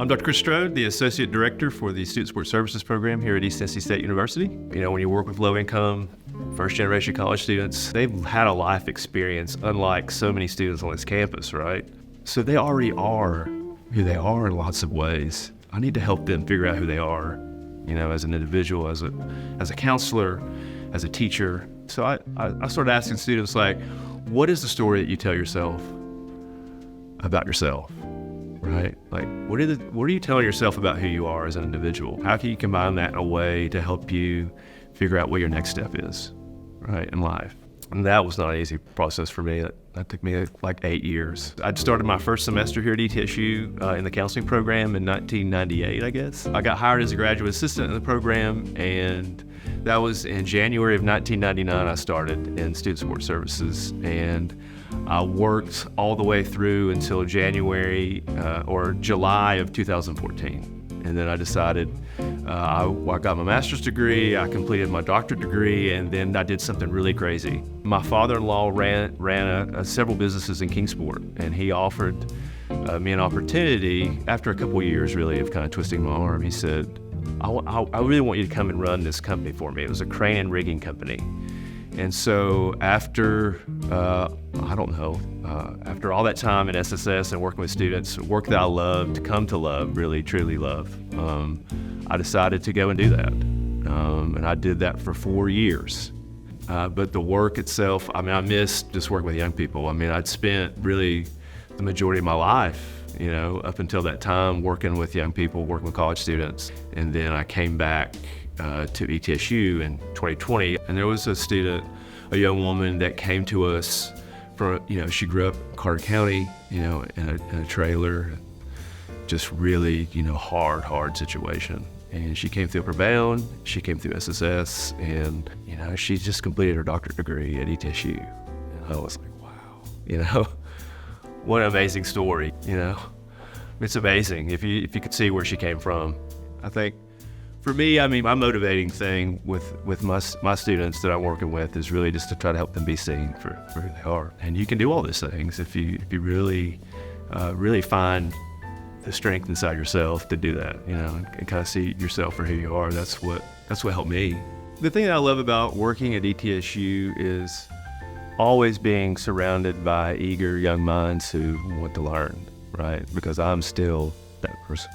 I'm Dr. Chris Strode, the Associate Director for the Student Support Services Program here at East Tennessee State University. You know, when you work with low-income, first-generation college students, they've had a life experience unlike so many students on this campus, right? So they already are who they are in lots of ways. I need to help them figure out who they are, you know, as an individual, as a counselor, as a teacher. So I started asking students, like, what is the story that you tell yourself about yourself? Right? Like, what are you telling yourself about who you are as an individual? How can you combine that in a way to help you figure out what your next step is, right, in life? And that was not an easy process for me. That took me like 8 years. I'd started my first semester here at ETSU in the counseling program in 1998, I guess. I got hired as a graduate assistant in the program, and that was in January of 1999 I started in student support services. And I worked all the way through until January or July of 2014. And then I decided, I got my master's degree, I completed my doctorate degree, and then I did something really crazy. My father-in-law ran several businesses in Kingsport, and he offered me an opportunity after a couple of years really of kind of twisting my arm. He said, I really want you to come and run this company for me. It was a crane and rigging company. And so after, after all that time in SSS and working with students, work that I loved, come to love, really, truly love, I decided to go and do that. And I did that for 4 years. But the work itself, I mean, I missed just working with young people. I mean, I'd spent really the majority of my life, you know, up until that time working with young people, working with college students. And then I came back to ETSU in 2020, and there was a student, a young woman that came to us from, you know, she grew up in Carter County, you know, in a trailer, just really, you know, hard situation. And she came through Upper Bound, she came through SSS, and, you know, she just completed her doctorate degree at ETSU. And I was like, wow, you know, what an amazing story, you know. It's amazing if you could see where she came from. I think for me, I mean, my motivating thing with my students that I'm working with is really just to try to help them be seen for who they are. And you can do all these things if you really find the strength inside yourself to do that, you know, and kind of see yourself for who you are. That's what helped me. The thing that I love about working at ETSU is always being surrounded by eager young minds who want to learn, right? Because I'm still that person.